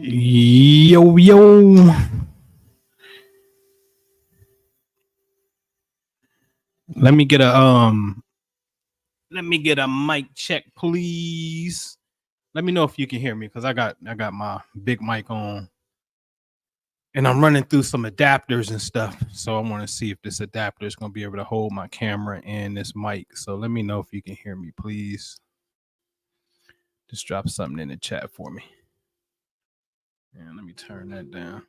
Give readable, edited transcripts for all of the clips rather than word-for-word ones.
Yo, yo. Let me get a mic check, please. Let me know if you can hear me because I got my big mic on. And I'm running through some adapters and stuff. So I want to see if this adapter is going to be able to hold my camera and this mic. So let me know if you can hear me, please. Just drop something in the chat for me. And let me turn that down.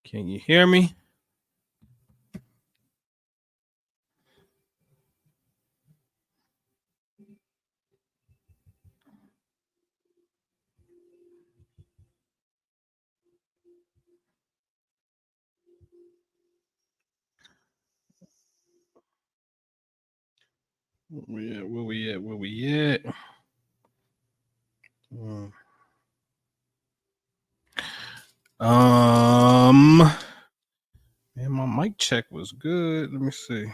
Can you hear me? Where we at? Man, my mic check was good. Let me see.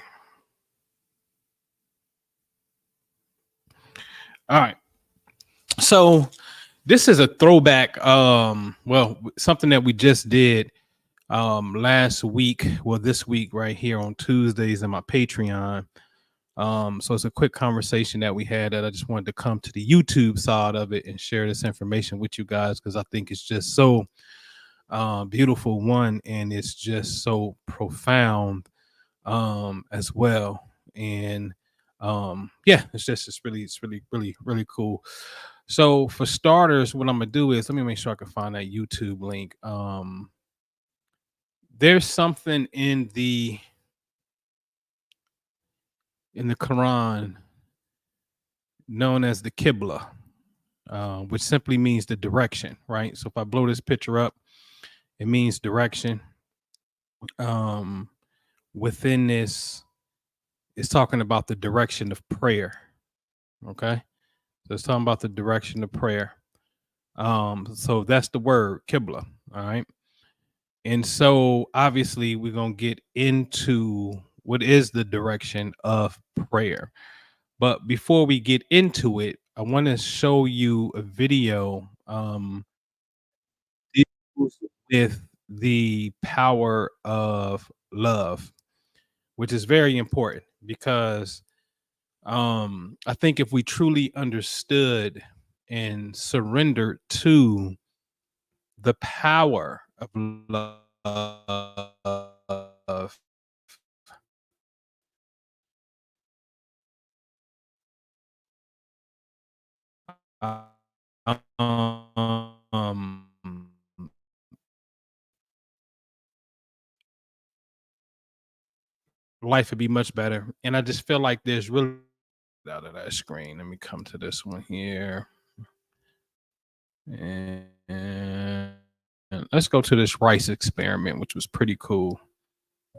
All right. So this is a throwback. Well, something that we just did last week. Well, this week right here on Tuesdays in my Patreon. So it's a quick conversation that we had that I just wanted to come to the YouTube side of it and share this information with you guys because I think it's just so beautiful, one, and it's just so profound as well. And yeah, it's really cool. So for starters, what I'm gonna do is let me make sure I can find that YouTube link. There's something in the Quran known as the Qibla, which simply means the direction, right? So if I blow this picture up, it means direction. Within this, it's talking about the direction of prayer. Okay. So it's talking about the direction of prayer. So that's the word Qibla. All right. And so obviously we're going to get into what is the direction of prayer. But before we get into it, I want to show you a video deals with the power of love, which is very important because I think if we truly understood and surrendered to the power of love, um, life would be much better. And I just feel like there's really out of that screen. Let me come to this one here. And let's go to this rice experiment, which was pretty cool.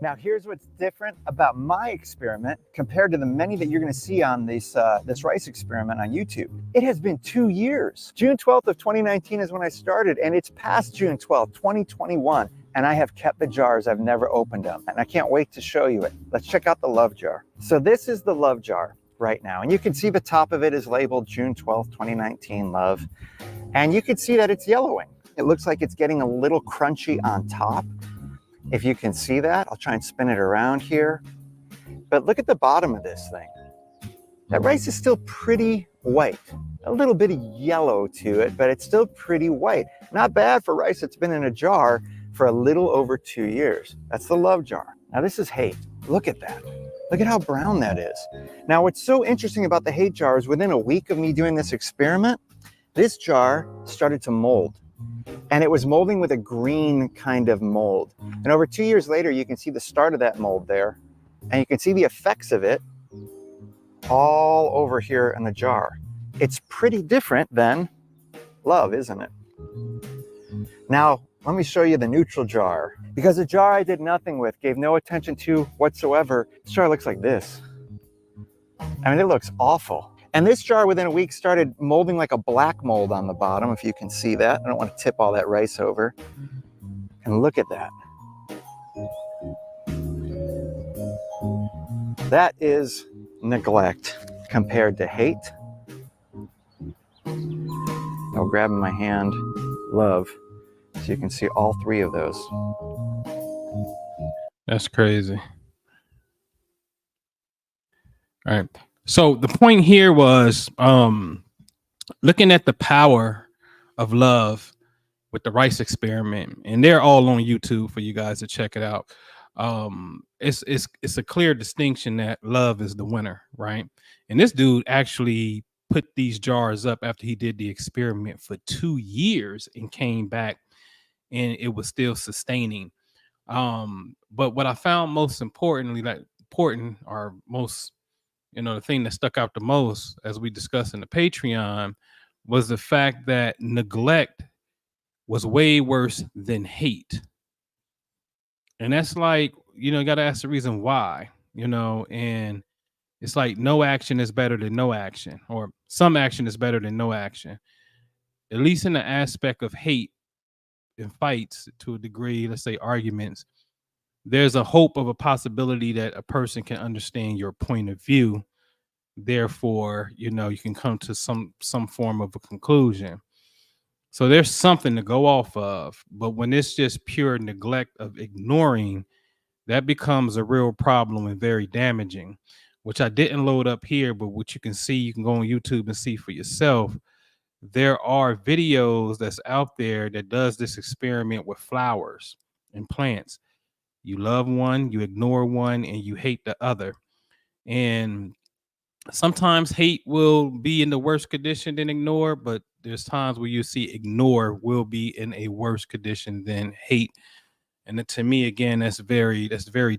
Now, here's what's different about my experiment compared to the many that you're going to see on this rice experiment on YouTube. It has been 2 years. June 12th of 2019 is when I started, and it's past June 12th, 2021, and I have kept the jars. I've never opened them, and I can't wait to show you it. Let's check out the love jar. So this is the love jar right now, and you can see the top of it is labeled June 12th, 2019 love, and you can see that it's yellowing. It looks like it's getting a little crunchy on top. If you can see that, I'll try and spin it around here. But look at the bottom of this thing. That rice is still pretty white. A little bit of yellow to it, but it's still pretty white. Not bad for rice that's been in a jar for a little over 2 years. That's the love jar. Now this is hate. Look at that. Look at how brown that is. Now what's so interesting about the hate jar is within a week of me doing this experiment, this jar started to mold. And it was molding with a green kind of mold. And over 2 years later, you can see the start of that mold there. And you can see the effects of it all over here in the jar. It's pretty different than love, isn't it? Now, let me show you the neutral jar. Because the jar I did nothing with, gave no attention to whatsoever, this jar looks like this. I mean, it looks awful. And this jar within a week started molding like a black mold on the bottom, if you can see that. I don't want to tip all that rice over. And look at that. That is neglect compared to hate. I'll grab in my hand love, so you can see all three of those. That's crazy. All right. So the point here was looking at the power of love with the rice experiment, and they're all on YouTube for you guys to check it out. It's a clear distinction that love is the winner, right? And this dude actually put these jars up after he did the experiment for 2 years and came back, and it was still sustaining. But what I found most importantly, like important or most, the thing that stuck out the most, as we discussed in the Patreon, was the fact that neglect was way worse than hate. And that's like, you got to ask the reason why, and it's like no action is better than no action, or some action is better than no action, at least in the aspect of hate and fights to a degree, let's say arguments. There's a hope of a possibility that a person can understand your point of view. Therefore, you can come to some form of a conclusion. So there's something to go off of. But when it's just pure neglect of ignoring, that becomes a real problem and very damaging, which I didn't load up here, but what you can see, you can go on YouTube and see for yourself. There are videos that's out there that does this experiment with flowers and plants. You love one, you ignore one, and you hate the other. And sometimes hate will be in the worst condition than ignore, but there's times where you see ignore will be in a worse condition than hate. And to me, again, that's very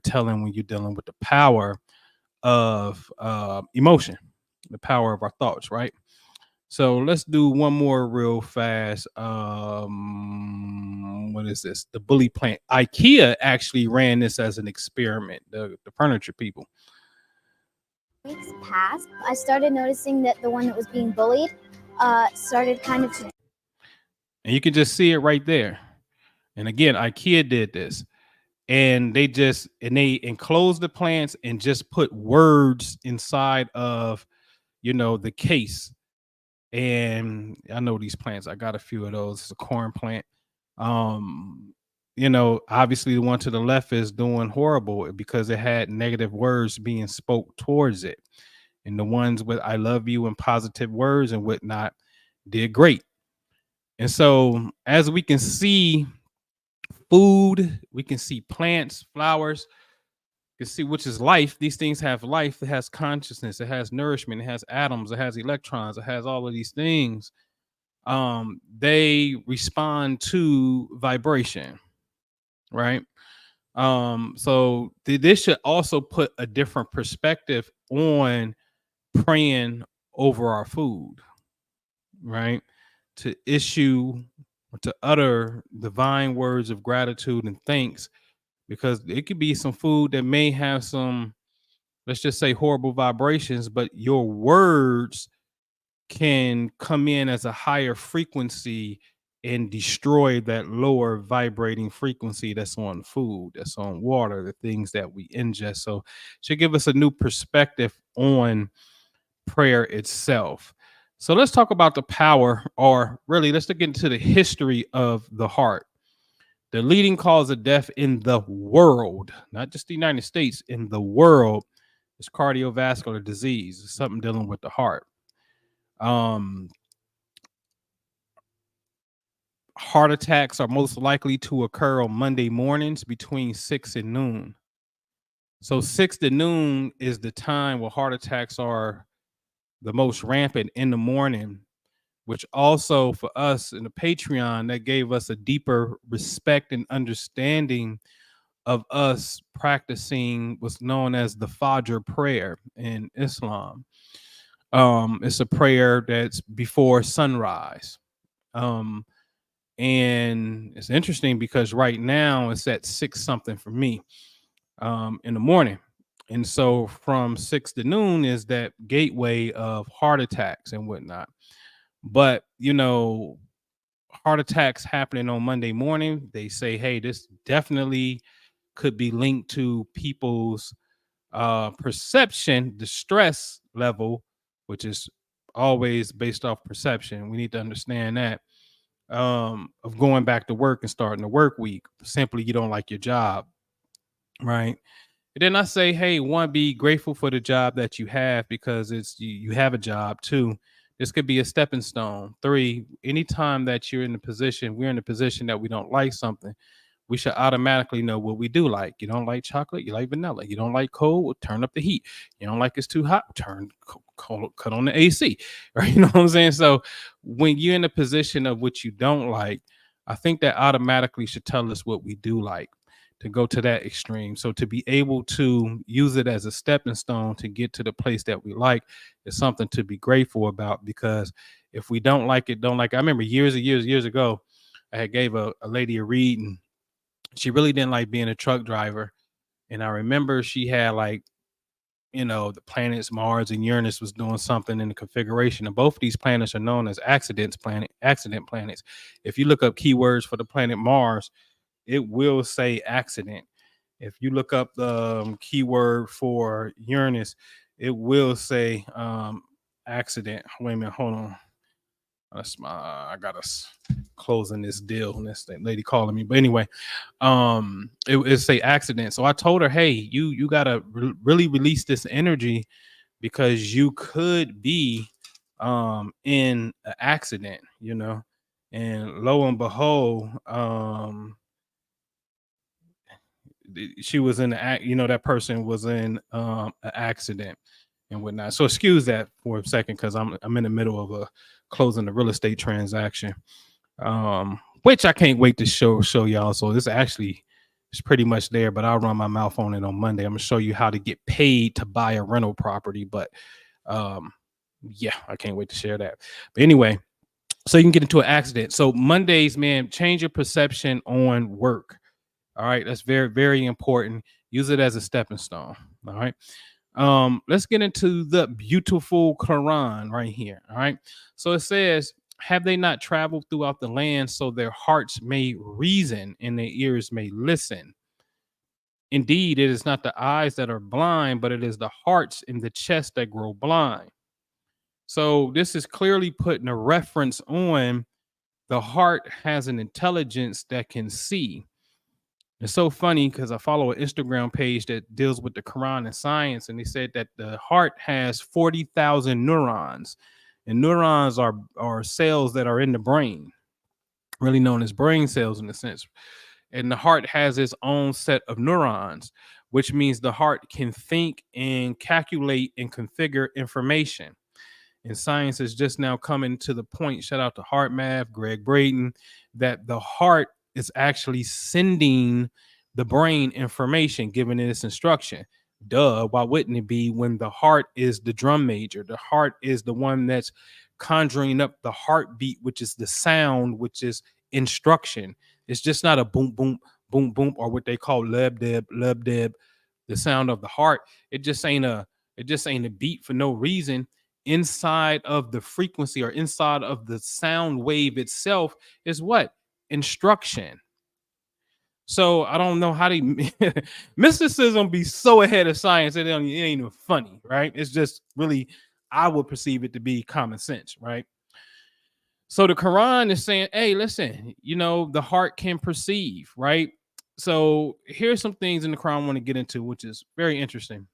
telling when you're dealing with the power of emotion, the power of our thoughts, right? So let's do one more real fast. What is this? The bully plant. IKEA actually ran this as an experiment, the furniture people. Weeks passed, I started noticing that the one that was being bullied started kind of to. And you can just see it right there. And again, IKEA did this. And they enclosed the plants and just put words inside of, the case. And I know these plants. I got a few of those. It's a corn plant. Obviously the one to the left is doing horrible because it had negative words being spoke towards it. And the ones with I love you and positive words and whatnot did great. And so as we can see food, we can see plants, flowers, you can see which is life. These things have life. It has consciousness. It has nourishment. It has atoms. It has electrons. It has all of these things. They respond to vibration, right? So this should also put a different perspective on praying over our food, right? To issue or to utter divine words of gratitude and thanks, because it could be some food that may have some, let's just say, horrible vibrations, but your words can come in as a higher frequency and destroy that lower vibrating frequency that's on food, that's on water, the things that we ingest. So it should give us a new perspective on prayer itself. So let's talk about the power, or really let's get into the history of the heart. The leading cause of death in the world, not just the United States, in the world, is cardiovascular disease. It's something dealing with the heart. Heart attacks are most likely to occur on Monday mornings between 6 and noon. So 6 to noon is the time where heart attacks are the most rampant in the morning, which also for us in the Patreon, that gave us a deeper respect and understanding of us practicing what's known as the Fajr prayer in Islam. It's a prayer that's before sunrise. And it's interesting because right now it's at 6 something for me in the morning. And so from 6 to noon is that gateway of heart attacks and whatnot. But, heart attacks happening on Monday morning, they say, hey, this definitely could be linked to people's perception, the stress level, which is always based off perception. We need to understand that. of going back to work and starting the work week. Simply, you don't like your job, right? And then I say, hey, one, be grateful for the job that you have because you have a job. Two, this could be a stepping stone. Three, anytime that we're in the position that we don't like something, we should automatically know what we do like. You don't like chocolate, you like vanilla. You don't like cold, well, turn up the heat. You don't like it's too hot, cut on the AC. Right? You know what I'm saying? So when you're in a position of what you don't like, I think that automatically should tell us what we do like to go to that extreme. So to be able to use it as a stepping stone to get to the place that we like is something to be grateful about because if we don't like it, don't like it. I remember years and years ago, I had gave a lady a read and she really didn't like being a truck driver. And I remember she had like, the planets Mars and Uranus was doing something in the configuration. And both of these planets are known as accident planets. If you look up keywords for the planet Mars, it will say accident. If you look up the keyword for Uranus, it will say accident. Wait a minute, hold on. I got us closing this deal. And this lady calling me, but anyway, it say accident. So I told her, hey, you gotta really release this energy because you could be in an accident, and lo and behold, she was in that person was in an accident and whatnot. So excuse that for a second because I'm in the middle of a closing a real estate transaction, which I can't wait to show y'all. So this actually is pretty much there, but I'll run my mouth on it on Monday. I'm gonna show you how to get paid to buy a rental property. But yeah, I can't wait to share that. But anyway, so you can get into an accident. So Mondays, man, change your perception on work. All right, that's very, very important. Use it as a stepping stone. All right. Let's get into the beautiful Quran right here. All right. So it says, have they not traveled throughout the land so their hearts may reason and their ears may listen? Indeed, it is not the eyes that are blind, but it is the hearts in the chest that grow blind. So this is clearly putting a reference on the heart has an intelligence that can see. It's so funny because I follow an Instagram page that deals with the Quran and science, and they said that the heart has 40,000 neurons, and neurons are cells that are in the brain, really known as brain cells in a sense. And the heart has its own set of neurons, which means the heart can think and calculate and configure information. And science is just now coming to the point, shout out to Heart Math, Greg Braden, that the heart is actually sending the brain information, giving it its instruction. Duh, why wouldn't it be when the heart is the drum major? The heart is the one that's conjuring up the heartbeat, which is the sound, which is instruction. It's just not a boom, boom, boom, boom, or what they call lub deb, the sound of the heart. It just ain't a beat for no reason. Inside of the frequency or inside of the sound wave itself is what? Instruction. So I don't know how to mysticism be so ahead of science it ain't even funny, right? It's just really, I would perceive it to be common sense, right? So the Quran is saying, hey, listen, the heart can perceive, right? So here's some things in the Quran I want to get into, which is very interesting.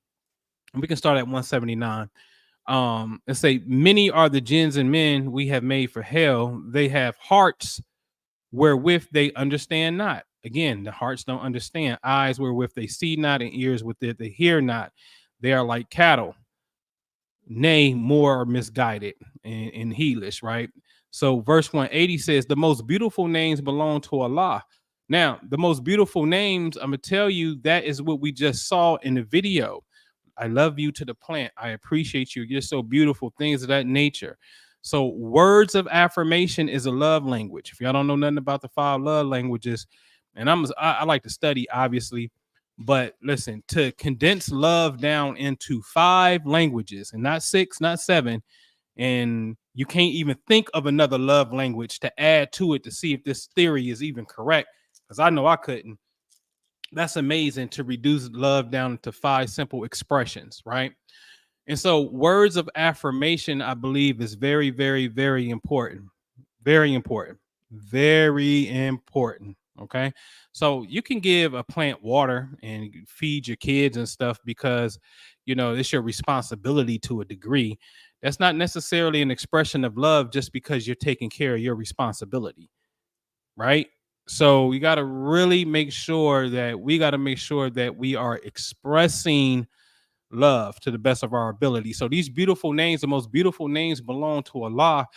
And we can start at 179. And say, many are the jinns and men we have made for hell. They have hearts wherewith they understand not. Again, the hearts don't understand. Eyes wherewith they see not, and ears with it they hear not. They are like cattle, nay, more misguided and heedless, right? So verse 180 says, the most beautiful names belong to Allah. Now, the most beautiful names, I'm going to tell you, that is what we just saw in the video. I love you to the plant. I appreciate you. You're so beautiful. Things of that nature. So words of affirmation is a love language. If y'all don't know nothing about the 5 love languages, and I like to study, obviously, but listen, to condense love down into 5 languages and not 6, not 7, and you can't even think of another love language to add to it to see if this theory is even correct, because I know I couldn't. That's amazing, to reduce love down to 5 simple expressions, right? And so words of affirmation, I believe, is very, very, very important. Very important. Very important. Okay. So you can give a plant water and feed your kids and stuff because, it's your responsibility to a degree. That's not necessarily an expression of love just because you're taking care of your responsibility. Right. So we got to really make sure that we are expressing love to the best of our ability. So these beautiful names, the most beautiful names belong to Allah.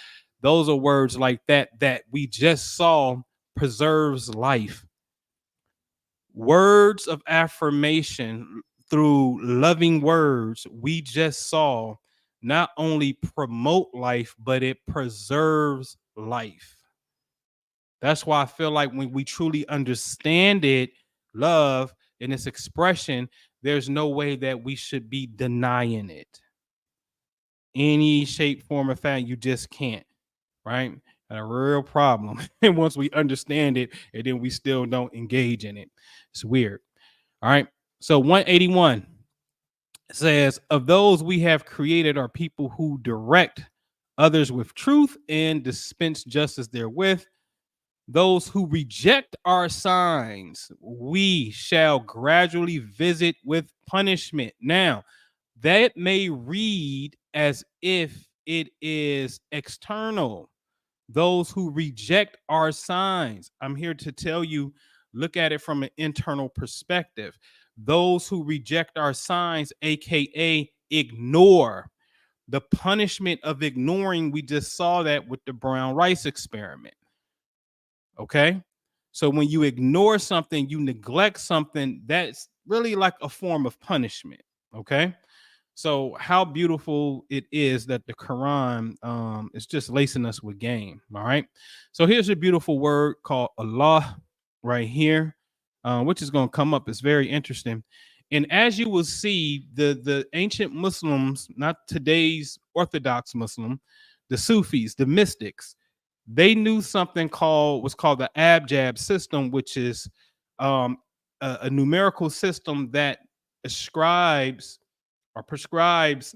Those are words like that we just saw preserves life. Words of affirmation through loving words we just saw not only promote life, but it preserves life. That's why I feel like when we truly understand it, love in its expression, there's no way that we should be denying it. Any shape, form, or fashion, you just can't, right? And a real problem. And once we understand it, and then we still don't engage in it. It's weird. All right. So 181 says, of those we have created are people who direct others with truth and dispense justice therewith. Those who reject our signs, we shall gradually visit with punishment. Now, that may read as if it is external. Those who reject our signs, I'm here to tell you, look at it from an internal perspective. Those who reject our signs, aka ignore. The punishment of ignoring, we just saw that with the brown rice experiment. Okay. So when you ignore something, you neglect something, that's really like a form of punishment. Okay. So how beautiful it is that the Quran is just lacing us with game. All right. So here's a beautiful word called Allah right here, which is going to come up. It's very interesting. And as you will see, the ancient Muslims, not today's Orthodox Muslim, the Sufis, the mystics, they knew something was called the Abjad system, which is a numerical system that ascribes or prescribes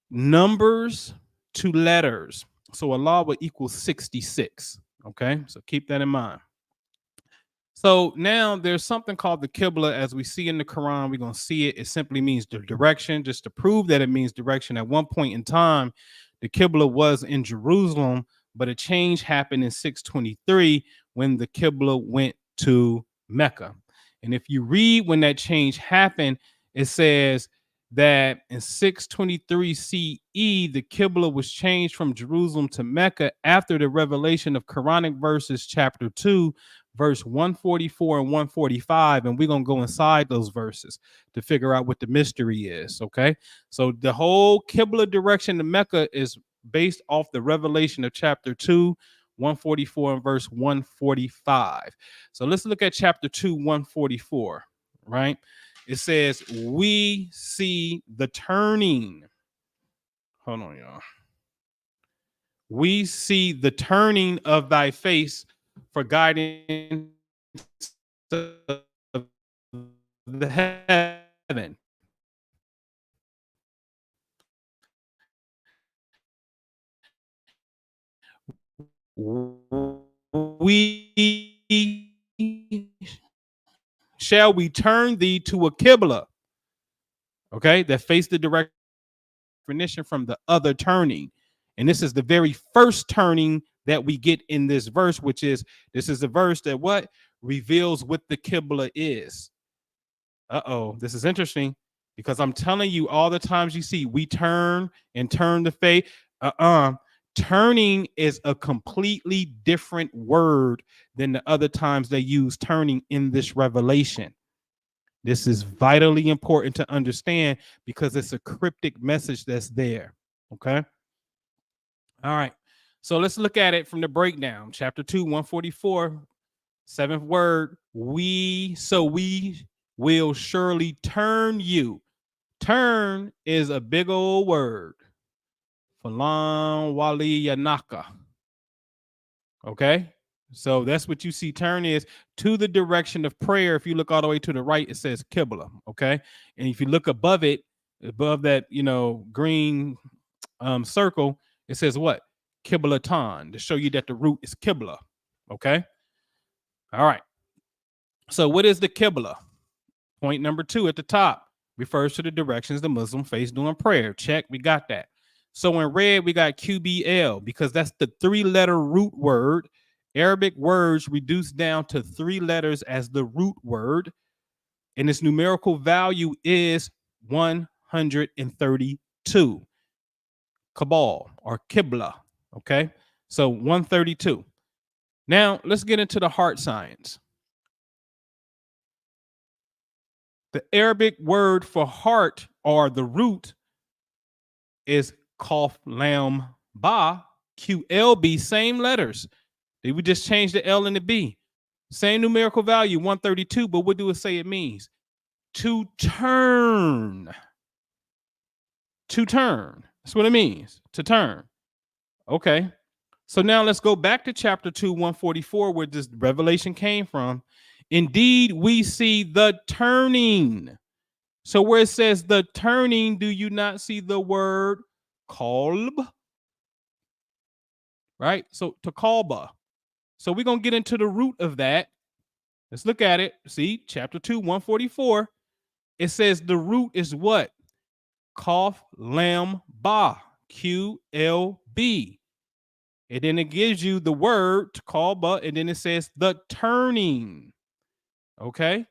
numbers to letters. So Allah will equal 66. Okay, so keep that in mind. So now there's something called the Qibla, as we see in the Quran. We're going to see it. It simply means the direction. Just to prove that it means direction, at one point in time, the Qibla was in Jerusalem, but a change happened in 623 when the Qibla went to Mecca. And if you read when that change happened, it says that in 623 CE, the Qibla was changed from Jerusalem to Mecca after the revelation of Quranic verses, chapter 2, verse 144 and 145. And we're going to go inside those verses to figure out what the mystery is. Okay. So the whole Qibla direction to Mecca is based off the revelation of chapter 2, 144 and verse 145. So let's look at chapter 2, 144, right? It says, we see the turning. Hold on, y'all. We see the turning of thy face for guidance of the heaven. Shall we turn thee to a Qibla, okay, that face the direct definition from the other turning. And this is the very first turning that we get in this verse, which is, this is a verse that what reveals what the Qibla is. This is interesting, because I'm telling you, all the times you see we turn and turn the face, turning is a completely different word than the other times they use turning in this revelation. This is vitally important to understand because it's a cryptic message that's there. Okay. All right. So let's look at it from the breakdown. Chapter 2, 144, seventh word. We will surely turn you. Turn is a big old word. Falan wali yanaka. Okay. So that's what you see. Turn is to the direction of prayer. If you look all the way to the right, it says Qibla. Okay. And if you look above it, above that, green circle, it says what? Qiblatan, to show you that the root is Qibla. Okay. All right. So what is the Qibla? Point number 2 at the top refers to the directions the Muslim face during prayer. Check. We got that. So in red, we got QBL because that's the 3-letter root word. Arabic words reduced down to 3 letters as the root word. And its numerical value is 132. Kabal or Qibla. Okay. So 132. Now let's get into the heart science. The Arabic word for heart or the root is Qaf Lam Ba, QLB, same letters. They would just change the L and the B. Same numerical value, 132, but what do it say it means? To turn. To turn. That's what it means, to turn. Okay. So now let's go back to chapter 2, 144, where this revelation came from. Indeed, we see the turning. So where it says the turning, do you not see the word qalb? Right? So to qalba. So we're going to get into the root of that. Let's look at it. See, chapter 2, 144. It says the root is what? Qaf lam ba, QLB. And then it gives you the word to qalba, and then it says the turning. Okay?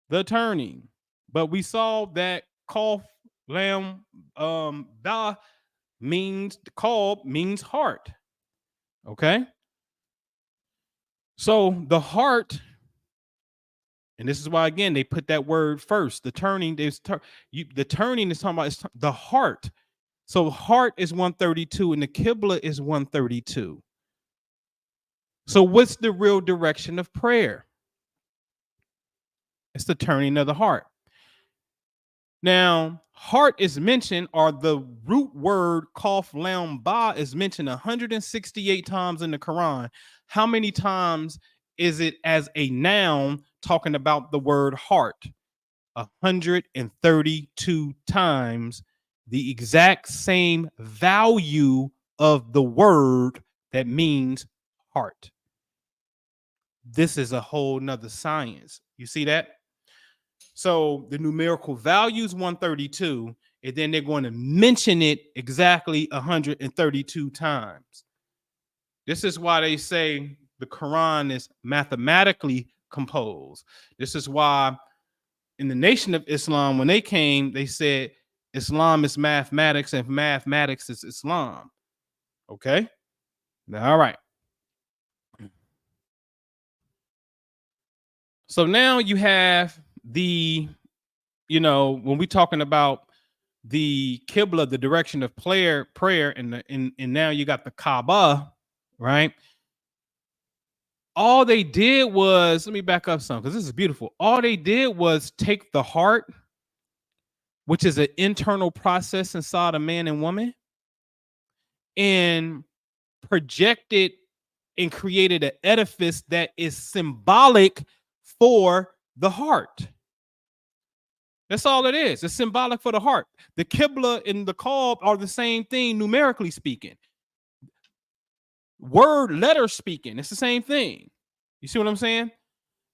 The turning. But we saw that Qaf lam da means qalb means heart. Okay? So the heart, and this is why again they put that word first. The turning is the turning is talking about the heart. So heart is 132 and the Qibla is 132. So what's the real direction of prayer? It's the turning of the heart. Now, heart is mentioned, or the root word Qaf Lam Ba is mentioned 168 times in the Quran. How many times is it as a noun talking about the word heart? 132 times, the exact same value of the word that means heart. This is a whole nother science. You see that? So the numerical value is 132, and then they're going to mention it exactly 132 times. This is why they say the Quran is mathematically composed. This is why in the Nation of Islam, when they came, they said Islam is mathematics and mathematics is Islam. Okay? Now, all right. So now you have the, when we're talking about the Qibla, the direction of prayer, and now you got the Kaaba, right? All they did was, let me back up some because this is beautiful. All they did was take the heart, which is an internal process inside a man and woman, and projected and created an edifice that is symbolic for the heart. That's all it is. It's symbolic for the heart. The Qibla and the Qalb are the same thing, numerically speaking. Word, letter speaking, it's the same thing. You see what I'm saying?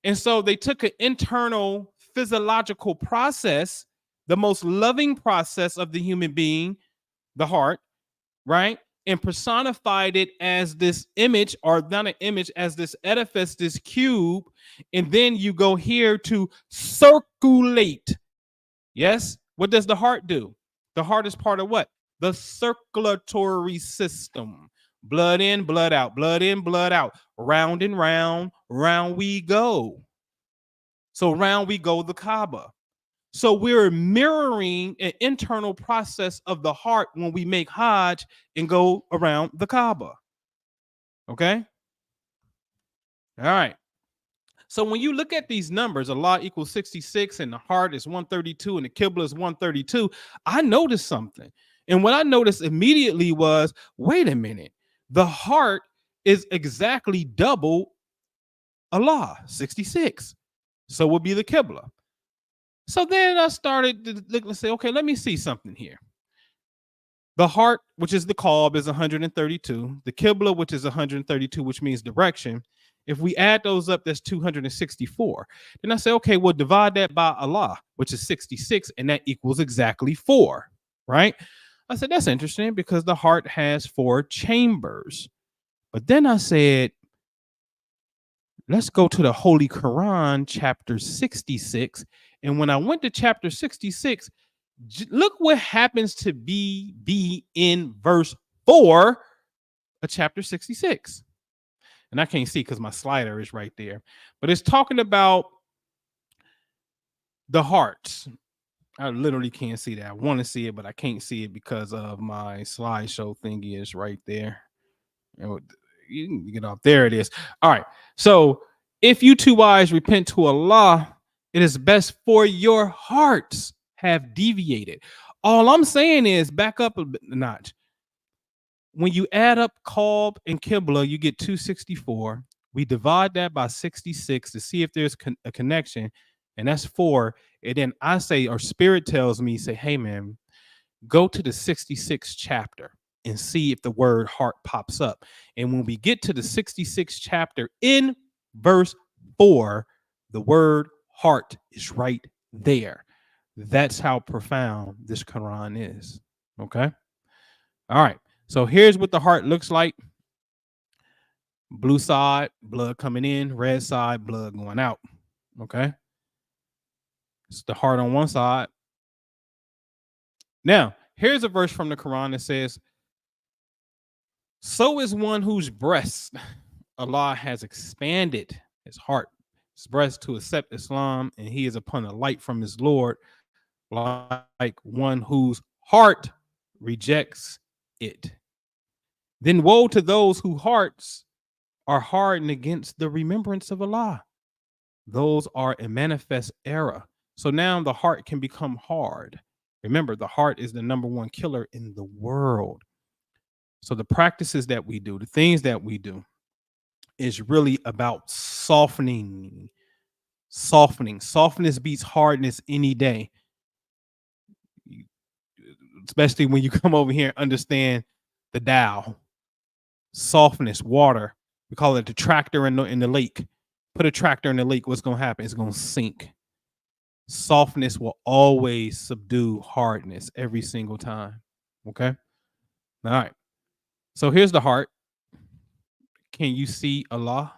And so they took an internal physiological process, the most loving process of the human being, the heart, right? And personified it as this image, or not an image, as this edifice, this cube. And then you go here to circulate. Yes. What does the heart do? The heart is part of what? The circulatory system. Blood in, blood out, blood in, blood out. Round and round, round we go. So round we go the Kaaba. So we're mirroring an internal process of the heart when we make Hajj and go around the Kaaba. Okay? All right. So when you look at these numbers, Allah equals 66 and the heart is 132 and the Qibla is 132, I noticed something. And what I noticed immediately was, wait a minute, the heart is exactly double Allah, 66. So will be the Qibla. So then I started to look and say, okay, let me see something here. The heart, which is the qalb, is 132. The Qibla, which is 132, which means direction. If we add those up, that's 264. Then I say, okay, well, divide that by Allah, which is 66, and that equals exactly 4, right? I said, that's interesting because the heart has 4 chambers. But then I said, let's go to the Holy Quran, chapter 66. And when I went to chapter 66, look what happens to be in verse 4 of chapter 66. And I can't see because my slider is right there. But it's talking about the hearts. I literally can't see that. I want to see it, but I can't see it because of my slideshow thingy is right there. You can get off. There it is. All right. So if you 2 eyes repent to Allah, it is best for your hearts have deviated. All I'm saying is back up a notch. When you add up qalb and Qibla, you get 264. We divide that by 66 to see if there's a connection, and that's 4. And then I say, or spirit tells me, say, hey man, go to the 66th chapter and see if the word heart pops up. And when we get to the 66th chapter in verse 4, the word heart is right there. That's how profound this Quran is. Okay. All right. So here's what the heart looks like. Blue side, blood coming in. Red side, blood going out. Okay. It's the heart on one side. Now, here's a verse from the Quran that says, so is one whose breast Allah has expanded his heart, his breast to accept Islam, and he is upon a light from his Lord, like one whose heart rejects it. Then woe to those whose hearts are hardened against the remembrance of Allah. Those are a manifest error. So now the heart can become hard. Remember, the heart is the number 1 killer in the world. So the practices that we do, the things that we do, is really about softening. Softness beats hardness any day. Especially when you come over here and understand the Tao. Softness, water. We call it the tractor in the lake. Put a tractor in the lake, what's going to happen? It's going to sink. Softness will always subdue hardness every single time. Okay? All right. So here's the heart. Can you see Allah?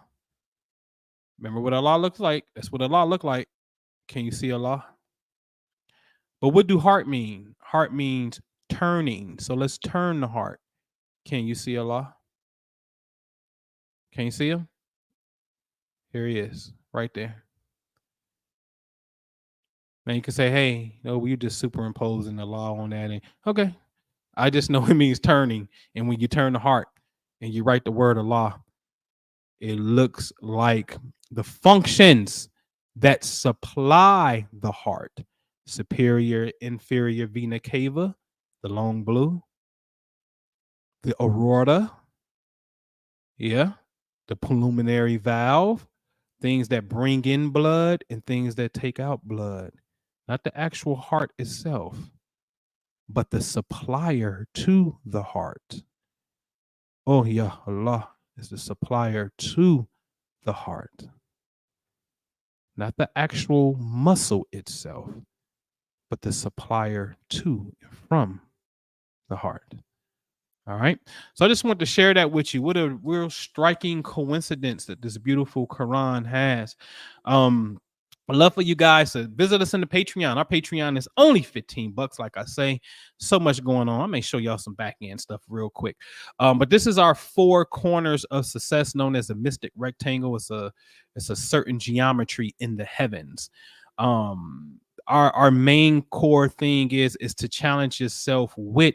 Remember what Allah looks like? That's what Allah look like. Can you see Allah? But what do heart mean? Heart means turning. So let's turn the heart. Can you see Allah? Can you see him? Here he is, right there. Now you can say, hey, no, we just superimposing the law on that. And okay, I just know it means turning. And when you turn the heart and you write the word Allah, it looks like the functions that supply the heart. Superior, inferior vena cava, the long blue, the aorta, yeah, the pulmonary valve, things that bring in blood and things that take out blood. Not the actual heart itself, but the supplier to the heart. Oh, yeah, Allah is the supplier to the heart. Not the actual muscle itself, but the supplier to and from the heart. All right. So I just want to share that with you. What a real striking coincidence that this beautiful Quran has. I'd love for you guys to visit us in the Patreon. Our Patreon is only $15, like I say. So much going on. I may show y'all some back end stuff real quick. But this is our 4 corners of success, known as a mystic rectangle. It's a certain geometry in the heavens. Our main core thing is to challenge yourself with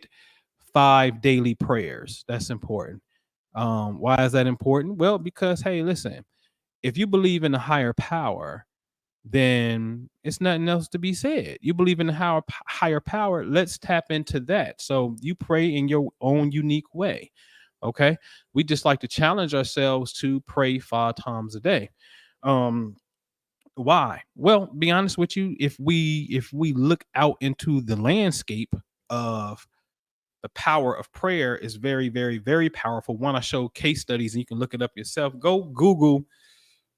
5 daily prayers. That's important. Why is that important? Well, because hey, listen, if you believe in a higher power, then it's nothing else to be said. You believe in a higher power, let's tap into that. So you pray in your own unique way. Okay. We just like to challenge ourselves to pray 5 times a day. Why? Well, be honest with you, if we look out into the landscape of the power of prayer is very, very, very powerful. One, I show case studies and you can look it up yourself. Go Google,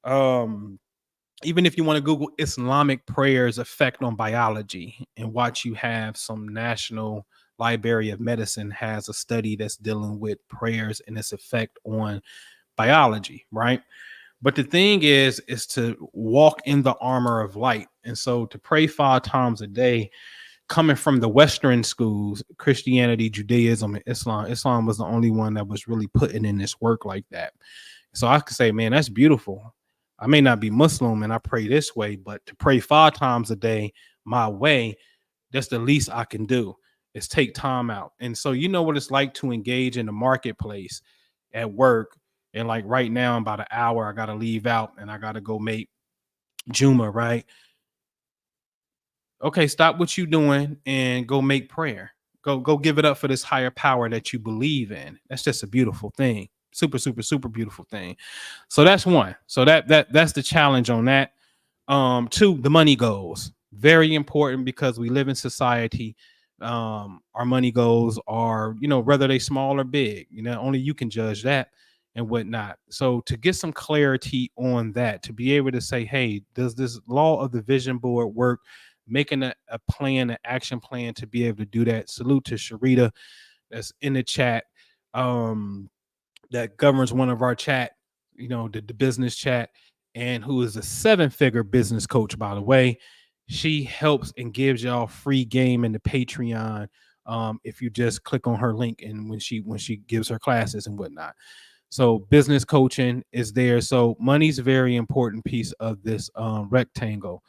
um, even if you want to Google Islamic prayers effect on biology and watch. You have some National Library of Medicine has a study that's dealing with prayers and its effect on biology, right? But the thing is to walk in the armor of light. And so to pray 5 times a day, coming from the Western schools, Christianity, Judaism, and Islam was the only one that was really putting in this work like that. So I could say, man, that's beautiful. I may not be Muslim and I pray this way, but to pray 5 times a day my way, that's the least I can do is take time out. And so you know what it's like to engage in the marketplace at work. And like right now, in about an hour, I got to leave out and I got to go make Juma, right? Okay, stop what you're doing and go make prayer. Go give it up for this higher power that you believe in. That's just a beautiful thing. Super, super, super beautiful thing. So that's one. So that's the challenge on that. Two, the money goals. Very important because we live in society. Our money goals are, whether they small or big, only you can judge that and whatnot. So to get some clarity on that, to be able to say, hey, does this law of the vision board work? Making a plan, an action plan to be able to do that. Salute to Sharita that's in the chat. That governs one of our chat, the business chat, and who is a 7-figure business coach, by the way. She helps and gives y'all free game in the Patreon. If you just click on her link and when she gives her classes and whatnot. So business coaching is there. So money's a very important piece of this rectangle.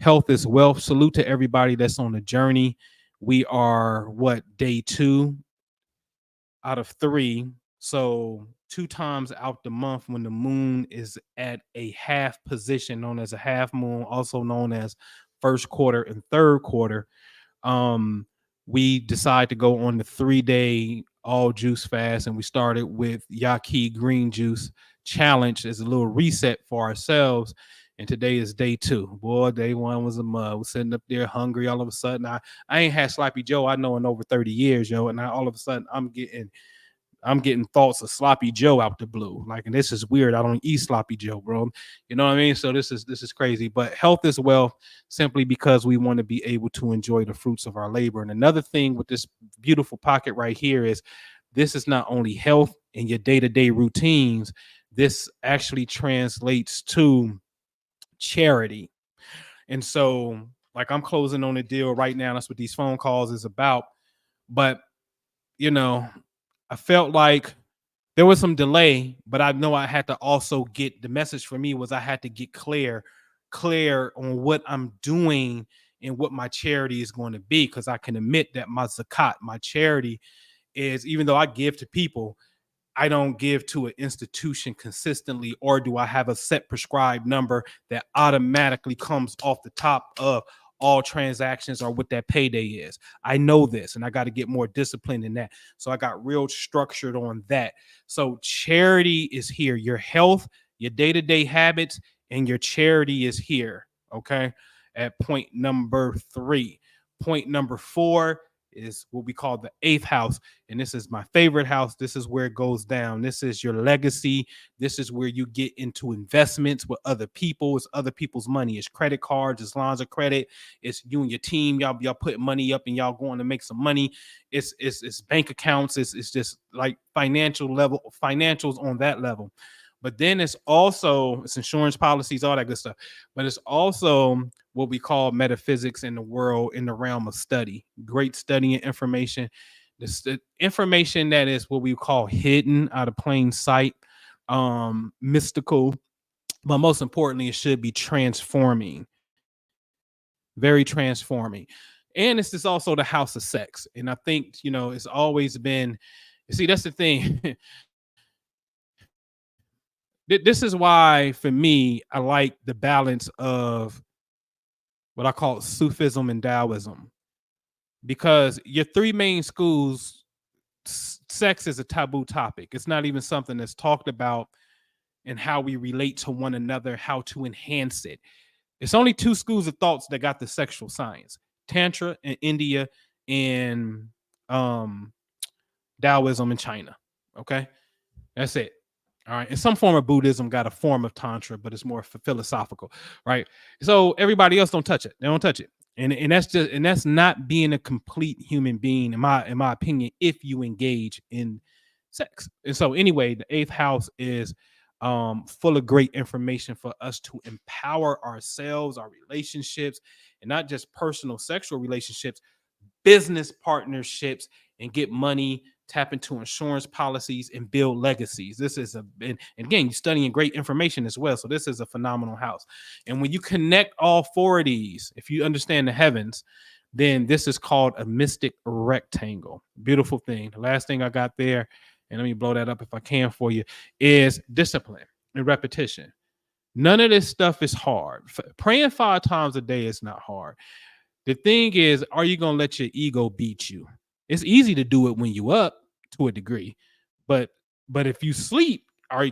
Health is wealth. Salute to everybody that's on the journey. We are day 2 out of 3. So 2 times out the month when the moon is at a half position, known as a half moon, also known as first quarter and third quarter. We decide to go on the 3-day all juice fast, and we started with Yaqui green juice challenge as a little reset for ourselves. And today is day 2. Boy, day 1 was a mud. We're sitting up there hungry. All of a sudden, I ain't had Sloppy Joe I know in over 30 years, yo. And now all of a sudden I'm getting thoughts of Sloppy Joe out the blue. Like, and this is weird. I don't eat Sloppy Joe, bro. You know what I mean? So this is crazy. But health is wealth, simply because we want to be able to enjoy the fruits of our labor. And another thing with this beautiful pocket right here is this is not only health in your day-to-day routines. This actually translates to charity. And so, like, I'm closing on a deal right now. That's what these phone calls is about. But, I felt like there was some delay, but I know I had to also get the message for me was I had to get clear on what I'm doing and what my charity is going to be. Because I can admit that my zakat, my charity, is, even though I give to people, I don't give to an institution consistently, or do I have a set prescribed number that automatically comes off the top of all transactions or what that payday is. I know this, and I got to get more disciplined in that. So I got real structured on that. So charity is here. Your health, your day-to-day habits, and your charity is here. Okay. At point number 3. Point number 4 is what we call the 8th house. And this is my favorite house. This is where it goes down. This is your legacy. This is where you get into investments with other people. It's other people's money. It's credit cards. It's lines of credit. It's you and your team. Y'all putting money up and y'all going to make some money. It's bank accounts. It's just like financials on that level. But then it's insurance policies, all that good stuff. But it's also what we call metaphysics in the world, in the realm of study. Great studying information. The information that is what we call hidden out of plain sight, mystical. But most importantly, it should be transforming. Very transforming. And this is also the house of sex. And I think, it's always been, see, that's the thing. This is why, for me, I like the balance of what I call Sufism and Taoism, because your 3 main schools, sex is a taboo topic. It's not even something that's talked about in how we relate to one another, how to enhance it. It's only 2 schools of thoughts that got the sexual science: Tantra in India and Taoism in China. Okay, that's it. All right, and some form of Buddhism got a form of Tantra, but it's more philosophical, right? So everybody else don't touch it. They don't touch it, and that's not being a complete human being, in my opinion, if you engage in sex. And so anyway, the eighth house is full of great information for us to empower ourselves, our relationships, and not just personal sexual relationships, business partnerships, and get money, tap into insurance policies, and build legacies. This is and again, you're studying great information as well. So this is a phenomenal house. And when you connect all four of these, if you understand the heavens, then this is called a mystic rectangle. Beautiful thing. The last thing I got there, and let me blow that up if I can for you, is discipline and repetition. None of this stuff is hard. Praying 5 times a day is not hard. The thing is, are you gonna let your ego beat you? It's easy to do it when you up to a degree, but if you sleep,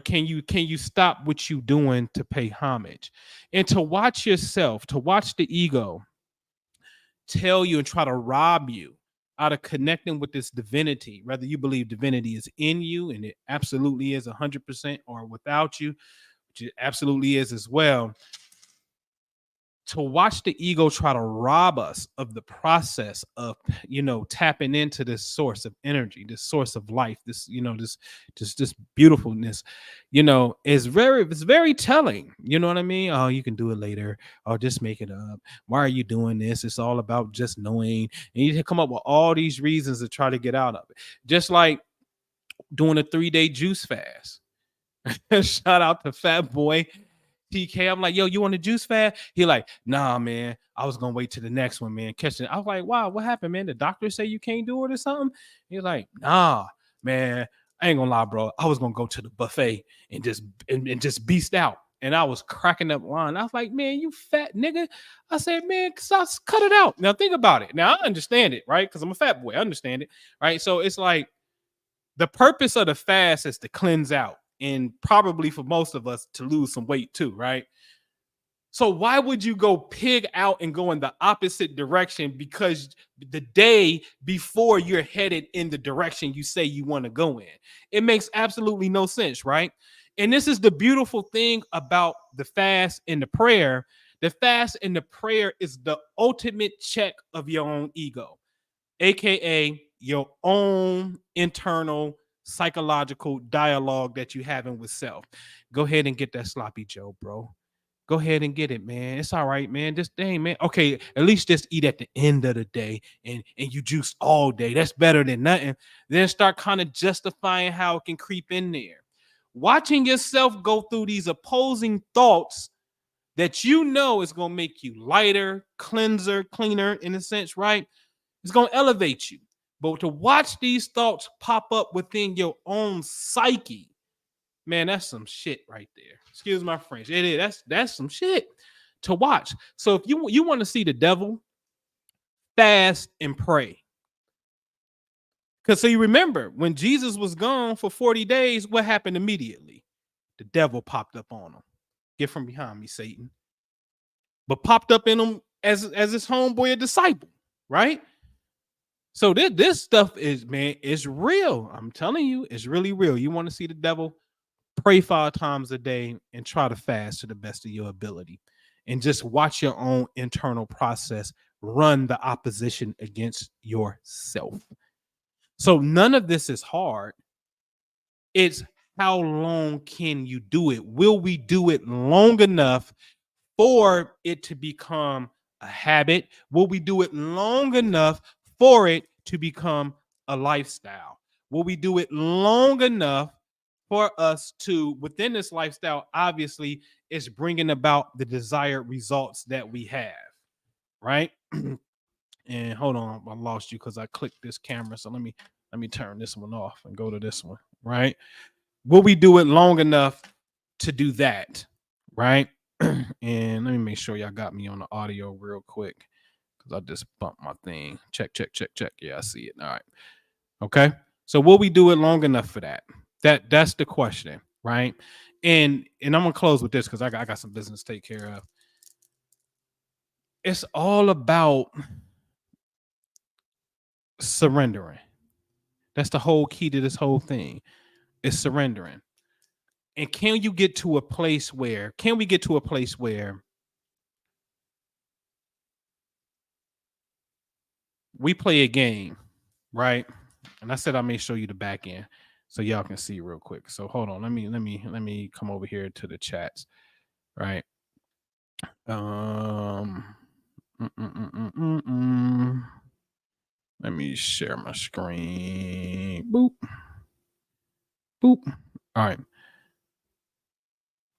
can you stop what you doing to pay homage and to watch yourself, to watch the ego tell you and try to rob you out of connecting with this divinity, whether you believe divinity is in you and it absolutely is 100%, or without you, which it absolutely is as well. To watch the ego try to rob us of the process of tapping into this source of energy, this source of life, this beautifulness, is very telling. You know what I mean? Oh, you can do it later, or just make it up. Why are you doing this? It's all about just knowing, and you come up with all these reasons to try to get out of it, just like doing a 3-day juice fast. Shout out to Fat Boy TK. I'm like, yo, you want a juice fast? He like, nah, man. I was gonna wait till the next one, man. Catch it. I was like, wow, what happened, man? The doctor say you can't do it or something? He's like, nah, man. I ain't gonna lie, bro. I was gonna go to the buffet and just beast out. And I was cracking up line. I was like, man, you fat nigga. I said, man, cut it out. Now think about it. Now I understand it, right? Because I'm a fat boy. I understand it, right? So it's like the purpose of the fast is to cleanse out, and probably for most of us to lose some weight too, right? So why would you go pig out and go in the opposite direction because the day before you're headed in the direction you say you want to go in? It makes absolutely no sense, right? And this is the beautiful thing about the fast and the prayer. The fast and the prayer is the ultimate check of your own ego, aka your own internal psychological dialogue that you're having with self. Go ahead and get that sloppy Joe, bro. Go ahead and get it, man. It's all right, man. Just dang, man. Okay, at least just eat at the end of the day, and you juice all day. That's better than nothing. Then start kind of justifying how it can creep in there. Watching yourself go through these opposing thoughts that is gonna make you lighter, cleaner in a sense, right? It's gonna elevate you. But to watch these thoughts pop up within your own psyche, man, that's some shit right there. Excuse my French. It is. That's some shit to watch. So if you want to see the devil, fast and pray. Because so you remember when Jesus was gone for 40 days, what happened immediately? The devil popped up on him. Get from behind me, Satan. But popped up in him as his homeboy, a disciple, right? So this stuff is, man, it's real. I'm telling you, it's really real. You want to see the devil? Pray 5 times a day and try to fast to the best of your ability. And just watch your own internal process run the opposition against yourself. So none of this is hard. It's how long can you do it? Will we do it long enough for it to become a habit? Will we do it long enough for it to become a lifestyle? Will we do it long enough for us to, within this lifestyle, obviously, is bringing about the desired results that we have, right? And hold on, I lost you because I clicked this camera. So let me turn this one off and go to this one, right? Will we do it long enough to do that, right? And let me make sure y'all got me on the audio real quick because I just bumped my thing. Check. Yeah, I see it. All right. Okay. So will we do it long enough for that? That's the question, right? And I'm gonna close with this because I got some business to take care of. It's all about surrendering. That's the whole key to this whole thing. Is surrendering. And can we get to a place where we play a game, right? And I said I may show you the back end so y'all can see real quick. So hold on, let me come over here to the chats, right? Let me share my screen. Boop. Boop. All right.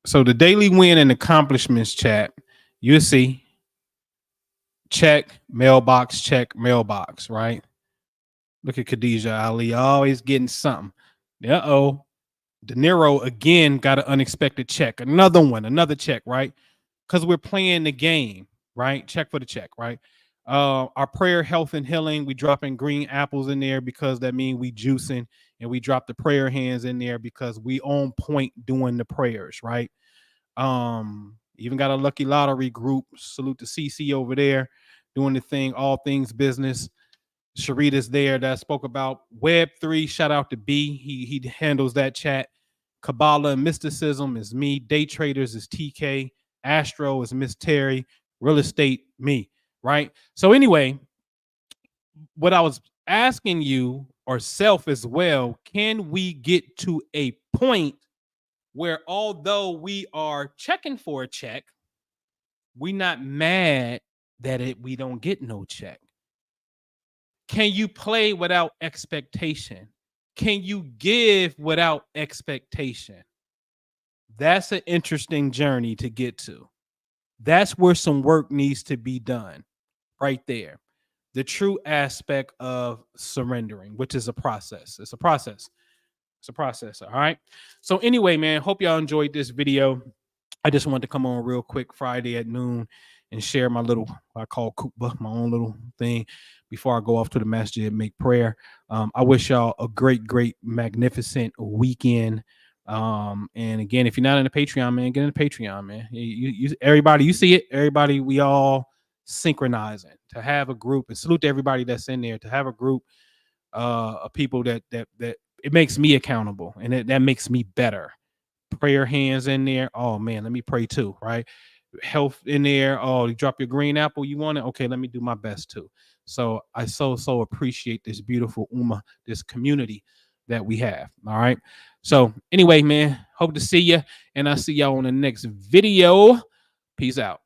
So the daily win and accomplishments chat, you'll see check, mailbox, right? Look at Khadijah Ali, always getting something. Uh-oh. De Niro again got an unexpected check. Another check, right? Because we're playing the game, right? Check for the check, right? Our prayer, health, and healing, we dropping green apples in there because that means we juicing, and we drop the prayer hands in there because we on point doing the prayers, right? Even got a lucky lottery group. Salute to CC over there doing the thing, all things business. Sharita's there that spoke about Web3. Shout out to B. He handles that chat. Kabbalah and mysticism is me. Day traders is TK. Astro is Miss Terry. Real estate, me. Right. So anyway, what I was asking you or self as well, can we get to a point where although we are checking for a check, we not mad that we don't get no check? Can you play without expectation? Can you give without expectation? That's an interesting journey to get to. That's where some work needs to be done right there. The true aspect of surrendering, which is a process. It's a process. All right. So anyway, man, hope y'all enjoyed this video. I just wanted to come on real quick Friday at noon and share my little, I call Qibla, my own little thing before I go off to the masjid and make prayer. I wish y'all a great, magnificent weekend. And again, if you're not in the Patreon, man, get in the Patreon, man. Everybody, you see it. Everybody, we all synchronizing to have a group, and salute to everybody that's in there, to have a group of people that it makes me accountable, and that makes me better. Prayer hands in there. Oh man, let me pray too, right? Health in there. Oh, you drop your green apple, you want it? Okay, let me do my best too. So I so appreciate this beautiful ummah, this community that we have. All right. So anyway, man, hope to see you, and I'll see y'all on the next video. Peace out.